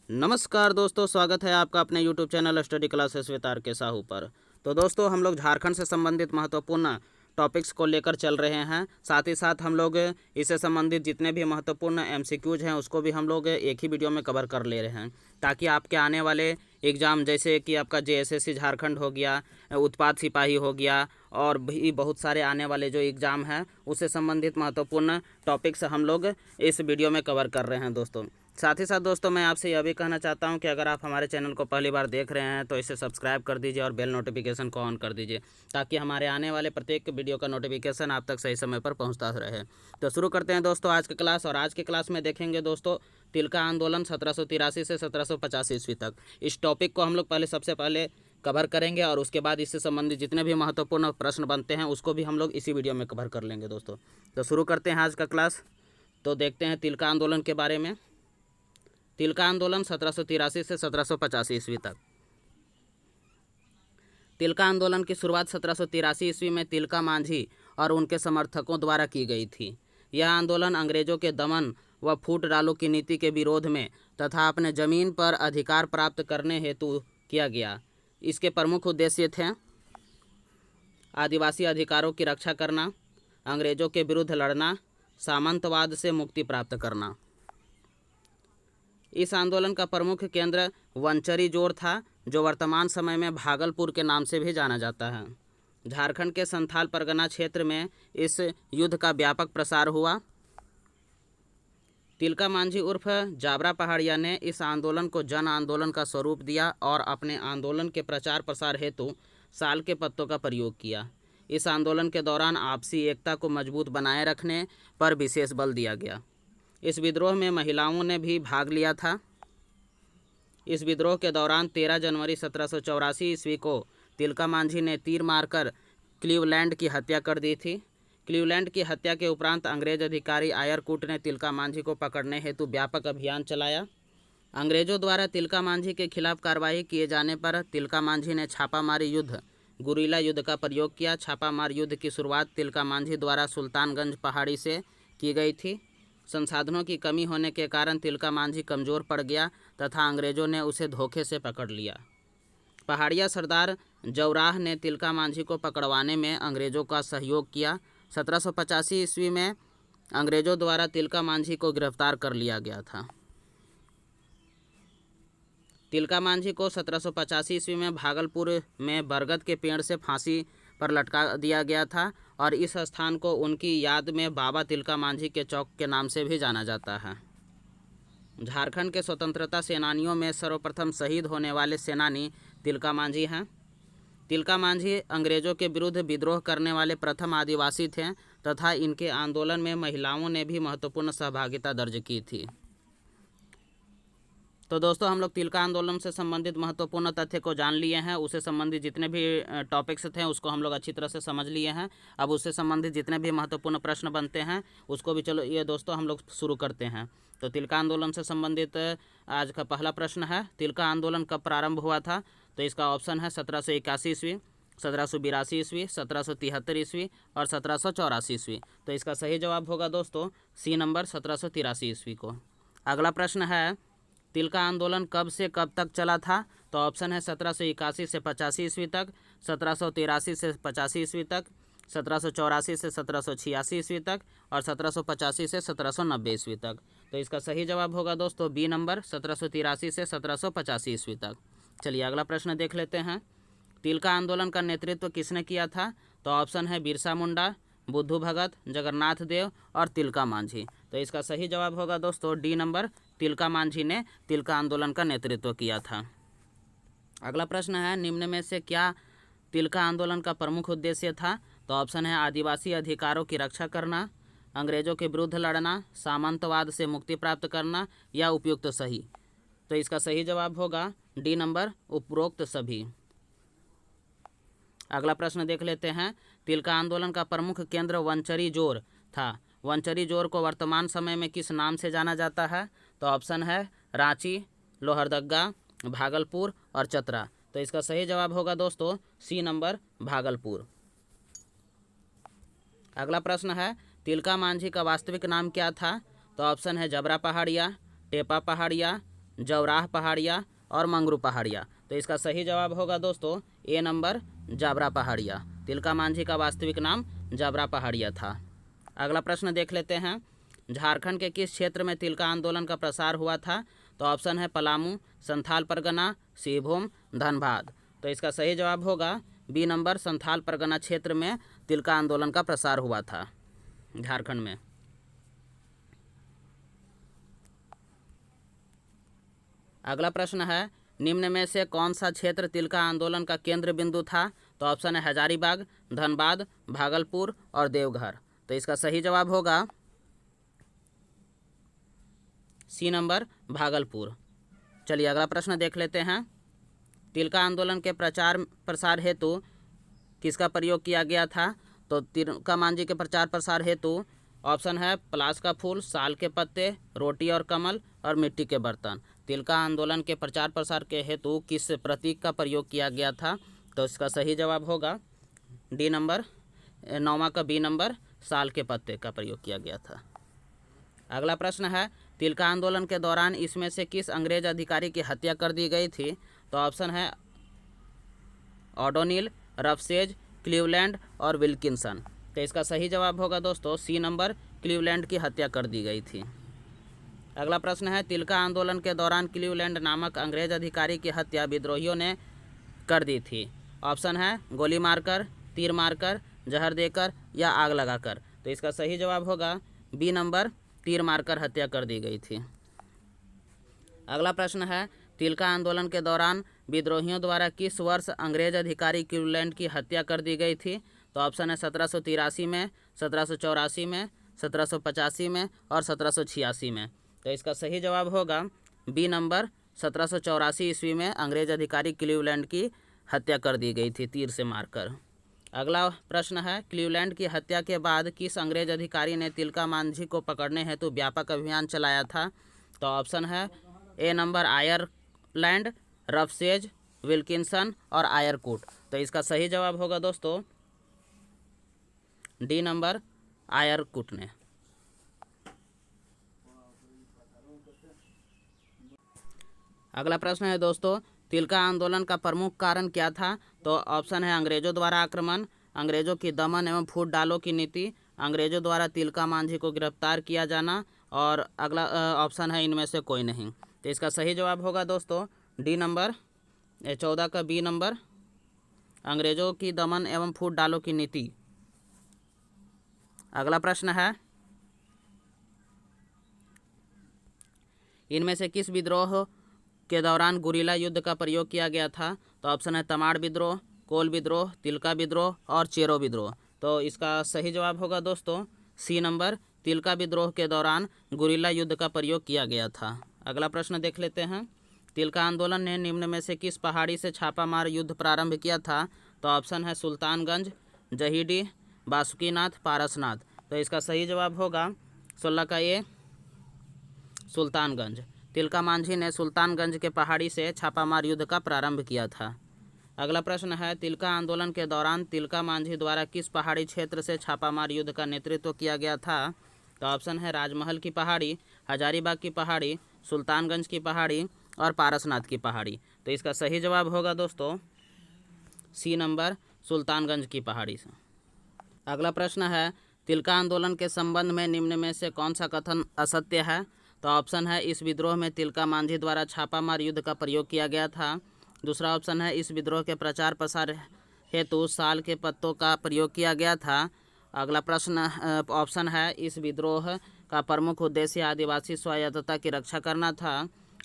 नमस्कार दोस्तों, स्वागत है आपका अपने YouTube channel study classes with R K Sahu पर। तो दोस्तों, हम लोग झारखंड से संबंधित महत्वपूर्ण टॉपिक्स को लेकर चल रहे हैं। साथ ही साथ हम लोग इससे संबंधित जितने भी महत्वपूर्ण MCQs हैं उसको भी हम लोग एक ही वीडियो में कवर कर ले रहे हैं, ताकि आपके आने वाले एग्ज़ाम जैसे कि आपका JSSC झारखंड हो गया, उत्पाद सिपाही हो गया और भी बहुत सारे आने वाले जो एग्ज़ाम हैं उससे संबंधित महत्वपूर्ण टॉपिक्स हम लोग इस वीडियो में कवर कर रहे हैं दोस्तों। साथ ही साथ दोस्तों, मैं आपसे यह भी कहना चाहता हूं कि अगर आप हमारे चैनल को पहली बार देख रहे हैं तो इसे सब्सक्राइब कर दीजिए और बेल नोटिफिकेशन को ऑन कर दीजिए, ताकि हमारे आने वाले प्रत्येक वीडियो का नोटिफिकेशन आप तक सही समय पर पहुंचता रहे। तो शुरू करते हैं दोस्तों आज की क्लास। और आज की क्लास में देखेंगे दोस्तों तिलका आंदोलन 1783 से 1785 ईस्वी तक। इस टॉपिक को हम लोग सबसे पहले कवर करेंगे और उसके बाद इससे संबंधित जितने भी महत्वपूर्ण प्रश्न बनते हैं उसको भी हम लोग इसी वीडियो में कवर कर लेंगे दोस्तों। तो शुरू करते हैं आज का क्लास। तो देखते हैं तिलका आंदोलन के बारे में। तिलका आंदोलन 1783 से 1785 ईस्वी तक। तिलका आंदोलन की शुरुआत 1783 ईस्वी में तिलका मांझी और उनके समर्थकों द्वारा की गई थी। यह आंदोलन अंग्रेजों के दमन व फूट डालो की नीति के विरोध में तथा अपने जमीन पर अधिकार प्राप्त करने हेतु किया गया। इसके प्रमुख उद्देश्य थे आदिवासी अधिकारों की रक्षा करना, अंग्रेजों के विरुद्ध लड़ना, सामंतवाद से मुक्ति प्राप्त करना। इस आंदोलन का प्रमुख केंद्र वंचरी जोड़ था, जो वर्तमान समय में भागलपुर के नाम से भी जाना जाता है। झारखंड के संथाल परगना क्षेत्र में इस युद्ध का व्यापक प्रसार हुआ। तिलका मांझी उर्फ जाबरा पहाड़िया ने इस आंदोलन को जन आंदोलन का स्वरूप दिया और अपने आंदोलन के प्रचार प्रसार हेतु साल के पत्तों का प्रयोग किया। इस आंदोलन के दौरान आपसी एकता को मजबूत बनाए रखने पर विशेष बल दिया गया। इस विद्रोह में महिलाओं ने भी भाग लिया था। इस विद्रोह के दौरान 13 जनवरी 1784 ईस्वी को तिलका मांझी ने तीर मारकर क्लीवलैंड की हत्या कर दी थी। क्लीवलैंड की हत्या के उपरांत अंग्रेज अधिकारी आयरकूट ने तिलका मांझी को पकड़ने हेतु व्यापक अभियान चलाया। अंग्रेजों द्वारा तिलका मांझी के खिलाफ कार्रवाई किए जाने पर तिलका मांझी ने छापामारी युद्ध, गुरिल्ला युद्ध का प्रयोग किया। छापामार युद्ध की शुरुआत तिलका मांझी द्वारा सुल्तानगंज पहाड़ी से की गई थी। संसाधनों की कमी होने के कारण तिलका मांझी कमज़ोर पड़ गया तथा अंग्रेज़ों ने उसे धोखे से पकड़ लिया। पहाड़िया सरदार जौराह ने तिलका मांझी को पकड़वाने में अंग्रेज़ों का सहयोग किया। 1785 ईस्वी में अंग्रेज़ों द्वारा तिलका मांझी को गिरफ्तार कर लिया गया था। तिलका मांझी को 1785 ईस्वी में भागलपुर में बरगद के पेड़ से फांसी पर लटका दिया गया था और इस स्थान को उनकी याद में बाबा तिलका मांझी के चौक के नाम से भी जाना जाता है। झारखंड के स्वतंत्रता सेनानियों में सर्वप्रथम शहीद होने वाले सेनानी तिलका मांझी हैं। तिलका मांझी अंग्रेजों के विरुद्ध विद्रोह करने वाले प्रथम आदिवासी थे तथा इनके आंदोलन में महिलाओं ने भी महत्वपूर्ण सहभागिता दर्ज की थी। तो दोस्तों, हम लोग तिलका आंदोलन से संबंधित महत्वपूर्ण तथ्य को जान लिए हैं। उससे संबंधित जितने भी टॉपिक्स थे उसको हम लोग अच्छी तरह से समझ लिए हैं। अब उससे संबंधित जितने भी महत्वपूर्ण प्रश्न बनते हैं उसको भी चलो ये दोस्तों हम लोग शुरू करते हैं। तो तिलका आंदोलन से संबंधित आज का पहला प्रश्न है, तिलका आंदोलन कब प्रारंभ हुआ था? तो इसका ऑप्शन है 1781 ईस्वी, 1782 ईस्वी, 1773 ईस्वी और 1784 ईस्वी। तो इसका सही जवाब होगा दोस्तों सी नंबर 1783 ईस्वी को। अगला प्रश्न है, तिलका आंदोलन कब से कब तक चला था? तो ऑप्शन है 1781 से 85 ईस्वी तक, 1783 से 85 ईस्वी तक, 1784 से 1786 ईस्वी तक और 1785 से 1790 ईस्वी तक। तो इसका सही जवाब होगा दोस्तों बी नंबर 1783 से 1785 ईस्वी तक। चलिए अगला प्रश्न देख लेते हैं, तिलका आंदोलन का नेतृत्व किसने किया था? तो ऑप्शन है बिरसा मुंडा, बुद्धू भगत, जगन्नाथ देव और तिलका मांझी। तो इसका सही जवाब होगा दोस्तों डी नंबर, तिलका मांझी ने तिलका आंदोलन का नेतृत्व किया था। अगला प्रश्न है, निम्न में से क्या तिलका आंदोलन का प्रमुख उद्देश्य था? तो ऑप्शन है आदिवासी अधिकारों की रक्षा करना, अंग्रेजों के विरुद्ध लड़ना, सामंतवाद से मुक्ति प्राप्त करना या उपयुक्त सही। तो इसका सही जवाब होगा डी नंबर, उपरोक्त सभी। अगला प्रश्न देख लेते हैं, तिलका आंदोलन का प्रमुख केंद्र वंचरी जोर था। वंचरी जोर को वर्तमान समय में किस नाम से जाना जाता है? तो ऑप्शन है रांची, लोहरदगा, भागलपुर और चतरा। तो इसका सही जवाब होगा दोस्तों सी नंबर, भागलपुर। अगला प्रश्न है, तिलका मांझी का वास्तविक नाम क्या था? तो ऑप्शन है जबरा पहाड़िया, टेपा पहाड़िया, जवराह पहाड़िया और मंगरू पहाड़िया। तो इसका सही जवाब होगा दोस्तों ए नंबर जाबरा पहाड़िया। तिलका मांझी का वास्तविक नाम जाबरा पहाड़िया था। अगला प्रश्न देख लेते हैं। झारखंड के किस क्षेत्र में तिलका आंदोलन का प्रसार हुआ था? तो ऑप्शन है पलामू, संथाल परगना, सिंहभूम, धनबाद। तो इसका सही जवाब होगा बी नंबर संथाल परगना क्षेत्र में तिलका आंदोलन का प्रसार हुआ था झारखंड में। अगला प्रश्न है निम्न में से कौन सा क्षेत्र तिलका आंदोलन का केंद्र बिंदु था? तो ऑप्शन है हजारीबाग, धनबाद, भागलपुर और देवघर। तो इसका सही जवाब होगा सी नंबर भागलपुर। चलिए अगला प्रश्न देख लेते हैं। तिलका आंदोलन के प्रचार प्रसार हेतु किसका प्रयोग किया गया था? तो तिलका मांझी के प्रचार प्रसार हेतु ऑप्शन है पलाश का फूल, साल के पत्ते, रोटी और कमल और मिट्टी के बर्तन। तिलका आंदोलन के प्रचार प्रसार के हेतु किस प्रतीक का प्रयोग किया गया था? तो इसका सही जवाब होगा डी नंबर 9वां का बी नंबर साल के पत्ते का प्रयोग किया गया था। अगला प्रश्न है तिलका आंदोलन के दौरान इसमें से किस अंग्रेज अधिकारी की हत्या कर दी गई थी? तो ऑप्शन है ओडोनिल, रफसेज, क्लीवलैंड और विल्किंसन। तो इसका सही जवाब होगा दोस्तों सी नंबर क्लीवलैंड की हत्या कर दी गई थी। अगला प्रश्न है तिलका आंदोलन के दौरान क्लीवलैंड नामक अंग्रेज अधिकारी की हत्या विद्रोहियों ने कर दी थी। ऑप्शन है गोली मारकर, तीर मारकर, जहर देकर या आग लगाकर। तो इसका सही जवाब होगा बी नंबर तीर मारकर हत्या कर दी गई थी। अगला प्रश्न है तिलका आंदोलन के दौरान विद्रोहियों द्वारा किस वर्ष अंग्रेज अधिकारी क्लीवलैंड की हत्या कर दी गई थी? तो ऑप्शन है 1783 में, 1784 में, 1785 में और 1786 में। तो इसका सही जवाब होगा बी नंबर 1784 ईस्वी में अंग्रेज अधिकारी क्लीवलैंड की हत्या कर दी गई थी तीर से मारकर। अगला प्रश्न है क्लीवलैंड की हत्या के बाद किस अंग्रेज अधिकारी ने तिलका मांझी को पकड़ने हेतु व्यापक अभियान चलाया था? तो ऑप्शन है ए नंबर आयरलैंड, रफसेज, विल्किंसन और आयरकूट। तो इसका सही जवाब होगा दोस्तों डी नंबर आयरकूट ने। अगला प्रश्न है दोस्तों तिलका आंदोलन का प्रमुख कारण क्या था? तो ऑप्शन है अंग्रेजों द्वारा आक्रमण, अंग्रेजों की दमन एवं फूट डालो की नीति, अंग्रेजों द्वारा तिलका मांझी को गिरफ्तार किया जाना और अगला ऑप्शन है इनमें से कोई नहीं। तो इसका सही जवाब होगा दोस्तों डी नंबर 14 का बी नंबर अंग्रेजों की दमन एवं फूट डालो की नीति। अगला प्रश्न है इनमें से किस विद्रोह के दौरान गुरिल्ला युद्ध का प्रयोग किया गया था? तो ऑप्शन है तमाड़ विद्रोह, कोल विद्रोह, तिलका विद्रोह और चेरो विद्रोह। तो इसका सही जवाब होगा दोस्तों सी नंबर तिलका विद्रोह के दौरान गुरिल्ला युद्ध का प्रयोग किया गया था। अगला प्रश्न देख लेते हैं तिलका आंदोलन ने निम्न में से किस पहाड़ी से छापामार युद्ध प्रारंभ किया था? तो ऑप्शन है सुल्तानगंज, जहीडी, बासुकीनाथ, पारसनाथ। तो इसका सही जवाब होगा 16 का ए सुल्तानगंज। तिलका मांझी ने सुल्तानगंज के पहाड़ी से छापामार युद्ध का प्रारंभ किया था। अगला प्रश्न है तिलका आंदोलन के दौरान तिलका मांझी द्वारा किस पहाड़ी क्षेत्र से छापामार युद्ध का नेतृत्व किया गया था? तो ऑप्शन है राजमहल की पहाड़ी, हजारीबाग की पहाड़ी, सुल्तानगंज की पहाड़ी और पारसनाथ की पहाड़ी। तो इसका सही जवाब होगा दोस्तों सी नंबर सुल्तानगंज की पहाड़ी से। अगला प्रश्न है तिलका आंदोलन के संबंध में निम्न में से कौन सा कथन असत्य है? तो ऑप्शन है इस विद्रोह में तिलका मांझी द्वारा छापामार युद्ध का प्रयोग किया गया था। दूसरा ऑप्शन है इस विद्रोह के प्रचार प्रसार हेतु साल के पत्तों का प्रयोग किया गया था। अगला प्रश्न ऑप्शन है इस विद्रोह का प्रमुख उद्देश्य आदिवासी स्वायत्तता की रक्षा करना था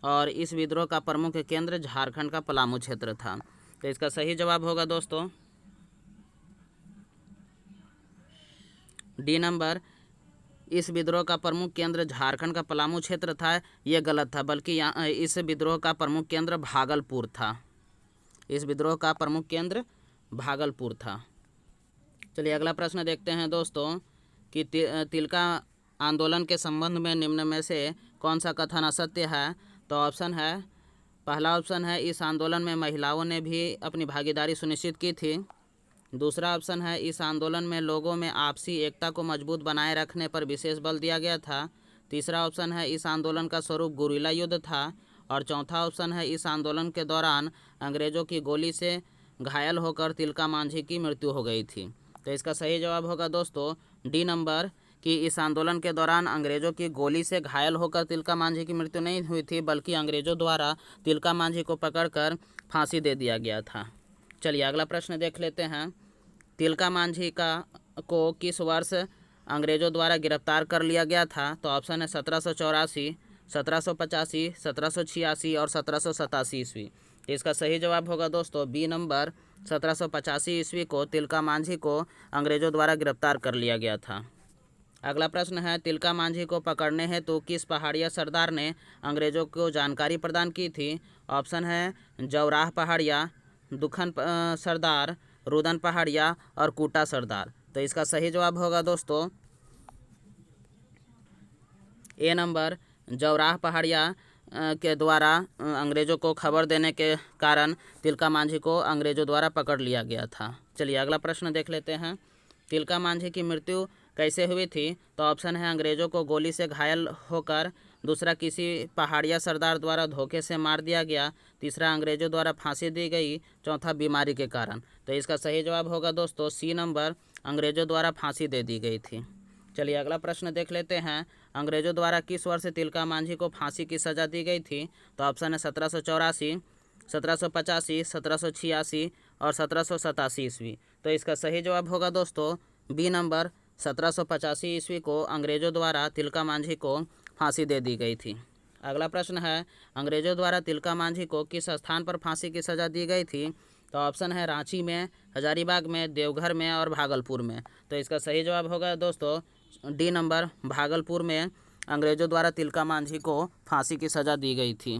और इस विद्रोह का प्रमुख केंद्र झारखंड का पलामू क्षेत्र था। तो इसका सही जवाब होगा दोस्तों डी नंबर इस विद्रोह का प्रमुख केंद्र झारखंड का पलामू क्षेत्र था। ये गलत था, बल्कि इस विद्रोह का प्रमुख केंद्र भागलपुर था। इस विद्रोह का प्रमुख केंद्र भागलपुर था। चलिए अगला प्रश्न देखते हैं दोस्तों कि तिलका आंदोलन के संबंध में निम्न में से कौन सा कथन असत्य है? तो ऑप्शन है पहला ऑप्शन है इस आंदोलन में महिलाओं ने भी अपनी भागीदारी सुनिश्चित की थी। दूसरा ऑप्शन है इस आंदोलन में लोगों में आपसी एकता को मजबूत बनाए रखने पर विशेष बल दिया गया था। तीसरा ऑप्शन है इस आंदोलन का स्वरूप गुरिल्ला युद्ध था और चौथा ऑप्शन है इस आंदोलन के दौरान अंग्रेजों की गोली से घायल होकर तिलका मांझी की मृत्यु हो गई थी। तो इसका सही जवाब होगा दोस्तों डी नंबर कि इस आंदोलन के दौरान अंग्रेजों की गोली से घायल होकर तिलका मांझी की मृत्यु नहीं हुई थी, बल्कि अंग्रेजों द्वारा तिलका मांझी को पकड़कर फांसी दे दिया गया था। चलिए अगला प्रश्न देख लेते हैं। तिलका मांझी को किस वर्ष अंग्रेजों द्वारा गिरफ्तार कर लिया गया था? तो ऑप्शन है 1784, 1785, 1786 और 1787 ईस्वी। इसका सही जवाब होगा दोस्तों बी नंबर 1785 ईस्वी को तिलका मांझी को अंग्रेजों द्वारा गिरफ्तार कर लिया गया था। अगला प्रश्न है तिलका मांझी को पकड़ने हेतु किस पहाड़िया सरदार ने अंग्रेजों को जानकारी प्रदान की थी? ऑप्शन है जौराह पहाड़िया, दुखन सरदार, रुदन पहाड़िया और कूटा सरदार। तो इसका सही जवाब होगा दोस्तों ए नंबर जौराह पहाड़िया के द्वारा अंग्रेज़ों को खबर देने के कारण तिलका मांझी को अंग्रेज़ों द्वारा पकड़ लिया गया था। चलिए अगला प्रश्न देख लेते हैं। तिलका मांझी की मृत्यु कैसे हुई थी? तो ऑप्शन है अंग्रेज़ों को गोली से घायल होकर, दूसरा किसी पहाड़िया सरदार द्वारा धोखे से मार दिया गया, तीसरा अंग्रेज़ों द्वारा फांसी दी गई, चौथा बीमारी के कारण। तो इसका सही जवाब होगा दोस्तों सी नंबर अंग्रेज़ों द्वारा फांसी दे दी गई थी। चलिए अगला प्रश्न देख लेते हैं। अंग्रेज़ों द्वारा किस वर्ष तिलका मांझी को फांसी की सज़ा दी गई थी? तो ऑप्शन है 1784, 1785, 1786 और 1787 ईस्वी। तो इसका सही जवाब होगा दोस्तों बी नंबर 1785 ईस्वी को अंग्रेज़ों द्वारा तिलका मांझी को फांसी दे दी गई थी। अगला प्रश्न है अंग्रेज़ों द्वारा तिलका मांझी को किस स्थान पर फांसी की सज़ा दी गई थी? तो ऑप्शन है रांची में, हजारीबाग में, देवघर में और भागलपुर में। तो इसका सही जवाब होगा दोस्तों डी नंबर भागलपुर में अंग्रेज़ों द्वारा तिलका मांझी को फांसी की सज़ा दी गई थी।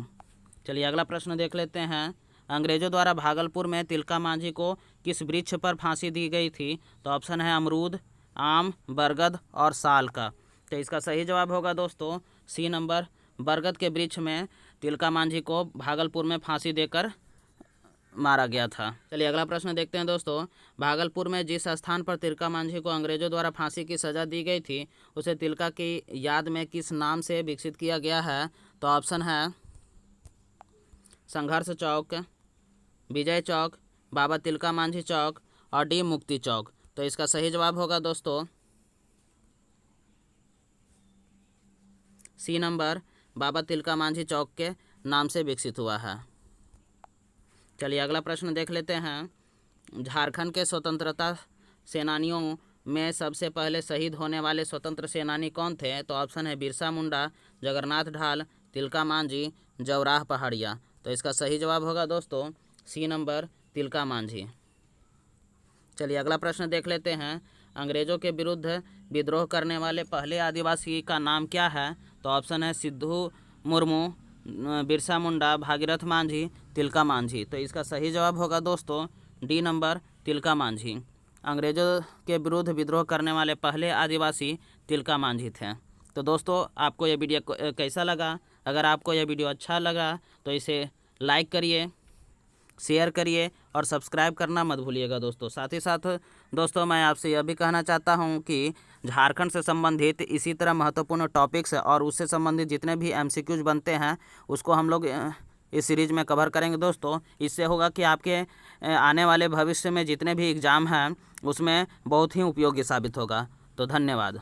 चलिए अगला प्रश्न देख लेते हैं। अंग्रेज़ों द्वारा भागलपुर में तिलका मांझी को किस वृक्ष पर फांसी दी गई थी? तो ऑप्शन है अमरूद, आम, बरगद और साल का। तो इसका सही जवाब होगा दोस्तों सी नंबर बरगद के वृक्ष में तिलका मांझी को भागलपुर में फांसी देकर मारा गया था। चलिए अगला प्रश्न देखते हैं दोस्तों। भागलपुर में जिस स्थान पर तिलका मांझी को अंग्रेज़ों द्वारा फांसी की सज़ा दी गई थी उसे तिलका की याद में किस नाम से विकसित किया गया है? तो ऑप्शन है संघर्ष चौक, विजय चौक, बाबा तिलका मांझी चौक और डी मुक्ति चौक। तो इसका सही जवाब होगा दोस्तों सी नंबर बाबा तिलका मांझी चौक के नाम से विकसित हुआ है। चलिए अगला प्रश्न देख लेते हैं। झारखंड के स्वतंत्रता सेनानियों में सबसे पहले शहीद होने वाले स्वतंत्र सेनानी कौन थे? तो ऑप्शन है बिरसा मुंडा, जगन्नाथ ढाल, तिलका मांझी, जौराह पहाड़िया। तो इसका सही जवाब होगा दोस्तों सी नंबर तिलका मांझी। चलिए अगला प्रश्न देख लेते हैं। अंग्रेज़ों के विरुद्ध विद्रोह करने वाले पहले आदिवासी का नाम क्या है? तो ऑप्शन है सिद्धू मुर्मू, बिरसा मुंडा, भागीरथ मांझी, तिलका मांझी। तो इसका सही जवाब होगा दोस्तों डी नंबर तिलका मांझी। अंग्रेज़ों के विरुद्ध विद्रोह करने वाले पहले आदिवासी तिलका मांझी थे। तो दोस्तों आपको यह वीडियो कैसा लगा? अगर आपको यह वीडियो अच्छा लगा तो इसे लाइक करिए, शेयर करिए और सब्सक्राइब करना मत भूलिएगा दोस्तों। साथ ही साथ दोस्तों मैं आपसे यह भी कहना चाहता हूं कि झारखंड से संबंधित इसी तरह महत्वपूर्ण टॉपिक्स और उससे संबंधित जितने भी MCQs बनते हैं उसको हम लोग इस सीरीज़ में कवर करेंगे दोस्तों। इससे होगा कि आपके आने वाले भविष्य में जितने भी एग्ज़ाम हैं उसमें बहुत ही उपयोगी साबित होगा। तो धन्यवाद।